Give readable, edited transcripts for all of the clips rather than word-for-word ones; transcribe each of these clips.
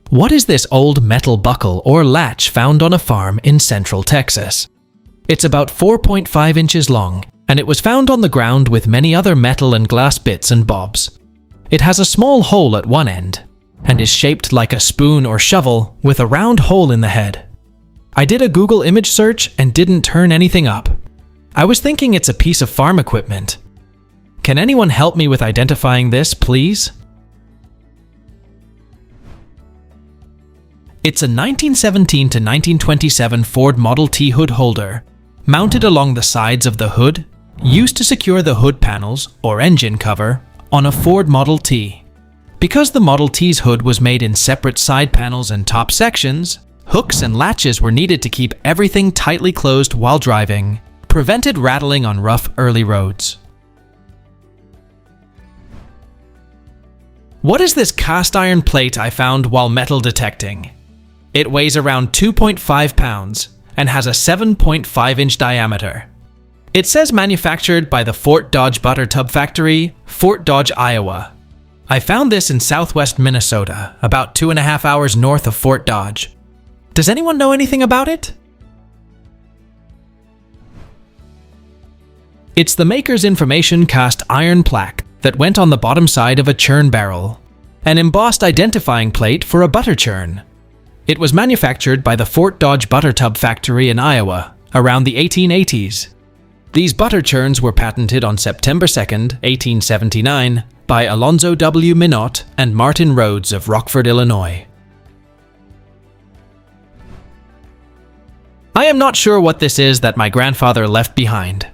What is this old metal buckle or latch found on a farm in central Texas? It's about 4.5 inches long, and it was found on the ground with many other metal and glass bits and bobs. It has a small hole at one end, and is shaped like a spoon or shovel with a round hole in the head. I did a Google image search and didn't turn anything up. I was thinking it's a piece of farm equipment. Can anyone help me with identifying this, please? It's a 1917 to 1927 Ford Model T hood holder, mounted along the sides of the hood, used to secure the hood panels, or engine cover, on a Ford Model T. Because the Model T's hood was made in separate side panels and top sections, hooks and latches were needed to keep everything tightly closed while driving, prevented rattling on rough early roads. What is this cast iron plate I found while metal detecting? It weighs around 2.5 pounds and has a 7.5-inch diameter. It says manufactured by the Fort Dodge Butter Tub Factory, Fort Dodge, Iowa. I found this in southwest Minnesota, about 2.5 hours north of Fort Dodge. Does anyone know anything about it? It's the maker's information cast iron plaque that went on the bottom side of a churn barrel, an embossed identifying plate for a butter churn. It was manufactured by the Fort Dodge Butter Tub Factory in Iowa around the 1880s. These butter churns were patented on September 2, 1879 by Alonzo W. Minot and Martin Rhodes of Rockford, Illinois. I am not sure what this is that my grandfather left behind.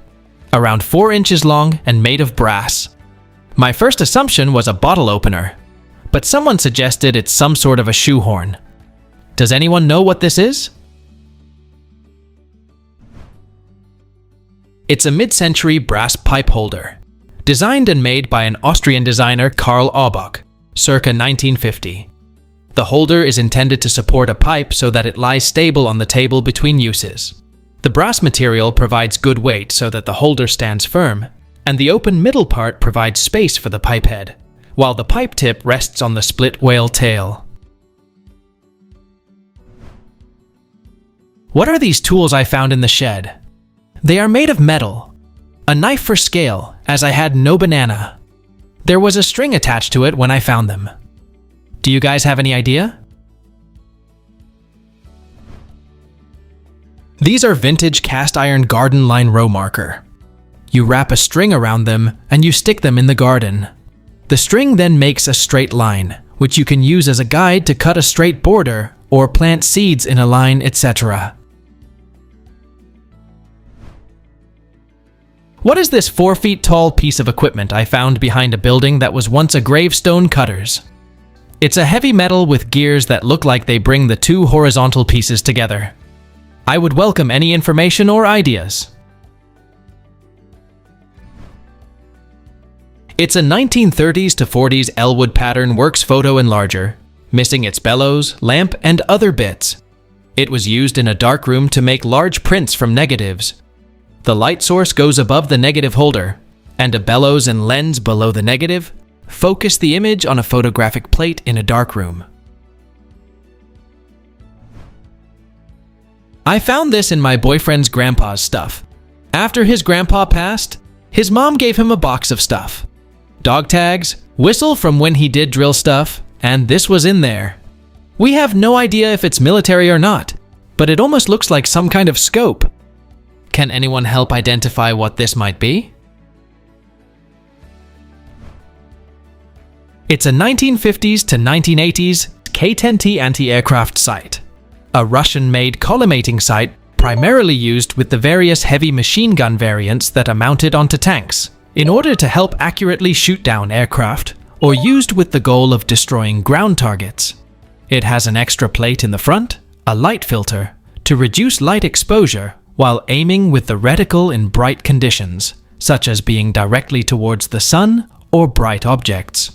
Around 4 inches long and made of brass. My first assumption was a bottle opener, but someone suggested it's some sort of a shoehorn. Does anyone know what this is? It's a mid-century brass pipe holder, designed and made by an Austrian designer Karl Aubach, circa 1950. The holder is intended to support a pipe so that it lies stable on the table between uses. The brass material provides good weight so that the holder stands firm, and the open middle part provides space for the pipe head, while the pipe tip rests on the split whale tail. What are these tools I found in the shed? They are made of metal. A knife for scale, as I had no banana. There was a string attached to it when I found them. Do you guys have any idea? These are vintage cast iron garden line row marker. You wrap a string around them and you stick them in the garden. The string then makes a straight line, which you can use as a guide to cut a straight border or plant seeds in a line, etc. What is this 4 feet tall piece of equipment I found behind a building that was once a gravestone cutter's? It's a heavy metal with gears that look like they bring the two horizontal pieces together. I would welcome any information or ideas. It's a 1930s to 40s Elwood pattern works photo enlarger, missing its bellows, lamp, and other bits. It was used in a darkroom to make large prints from negatives. The light source goes above the negative holder, and a bellows and lens below the negative focus the image on a photographic plate in a darkroom. I found this in my boyfriend's grandpa's stuff. After his grandpa passed, his mom gave him a box of stuff. Dog tags, whistle from when he did drill stuff, and this was in there. We have no idea if it's military or not, but it almost looks like some kind of scope. Can anyone help identify what this might be? It's a 1950s to 1980s K-10T anti-aircraft sight, a Russian-made collimating sight primarily used with the various heavy machine gun variants that are mounted onto tanks in order to help accurately shoot down aircraft, or used with the goal of destroying ground targets. It has an extra plate in the front, a light filter, to reduce light exposure while aiming with the reticle in bright conditions, such as being directly towards the sun or bright objects.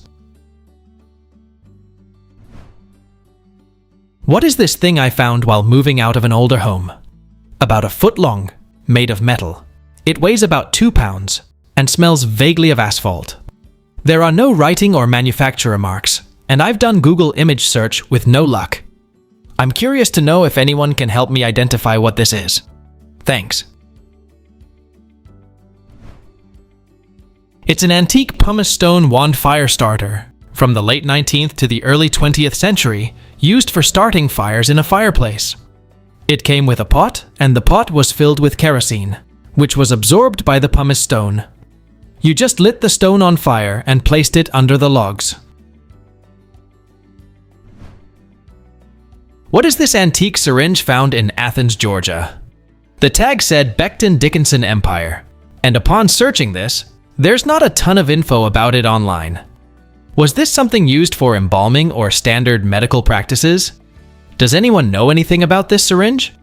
What is this thing I found while moving out of an older home? About a foot long, made of metal. It weighs about 2 pounds and smells vaguely of asphalt. There are no writing or manufacturer marks, and I've done Google image search with no luck. I'm curious to know if anyone can help me identify what this is. Thanks. It's an antique pumice stone wand fire starter from the late 19th to the early 20th century, used for starting fires in a fireplace. It came with a pot, and the pot was filled with kerosene, which was absorbed by the pumice stone. You just lit the stone on fire and placed it under the logs. What is this antique syringe found in Athens, Georgia? The tag said Becton Dickinson Empire, and upon searching this, there's not a ton of info about it online. Was this something used for embalming or standard medical practices? Does anyone know anything about this syringe?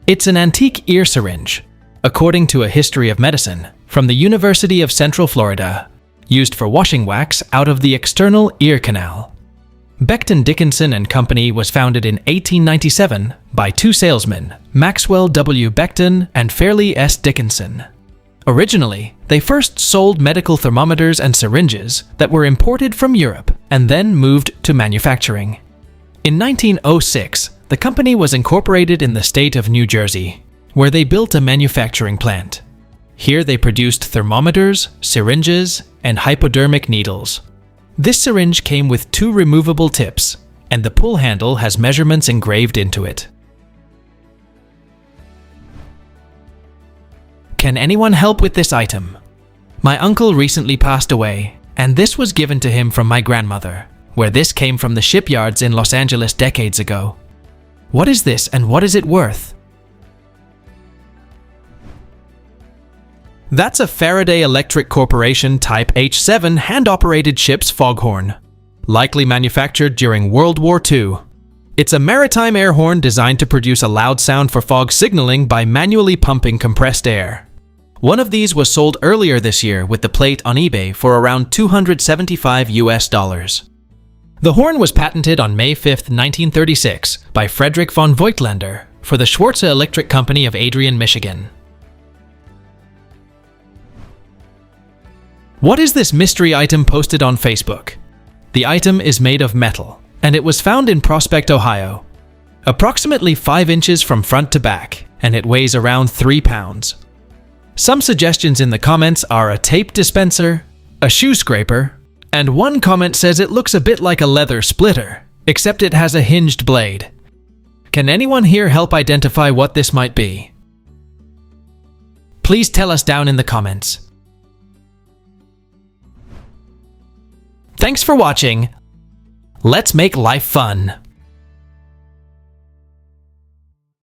It's an antique ear syringe, according to a history of medicine, from the University of Central Florida, used for washing wax out of the external ear canal. Becton Dickinson and Company was founded in 1897 by two salesmen, Maxwell W. Becton and Fairleigh S. Dickinson. Originally, they first sold medical thermometers and syringes that were imported from Europe and then moved to manufacturing. In 1906, the company was incorporated in the state of New Jersey, where they built a manufacturing plant. Here they produced thermometers, syringes, and hypodermic needles. This syringe came with two removable tips, and the pull handle has measurements engraved into it. Can anyone help with this item? My uncle recently passed away, and this was given to him from my grandmother, where this came from the shipyards in Los Angeles decades ago. What is this and what is it worth? That's a Faraday Electric Corporation Type H7 hand-operated ship's foghorn, likely manufactured during World War II. It's a maritime air horn designed to produce a loud sound for fog signaling by manually pumping compressed air. One of these was sold earlier this year with the plate on eBay for around $275 US. The horn was patented on May 5, 1936 by Frederick von Voigtlander for the Schwarze Electric Company of Adrian, Michigan. What is this mystery item posted on Facebook? The item is made of metal, and it was found in Prospect, Ohio. Approximately 5 inches from front to back, and it weighs around 3 pounds. Some suggestions in the comments are a tape dispenser, a shoe scraper, and one comment says it looks a bit like a leather splitter, except it has a hinged blade. Can anyone here help identify what this might be? Please tell us down in the comments. Thanks for watching. Let's make life fun.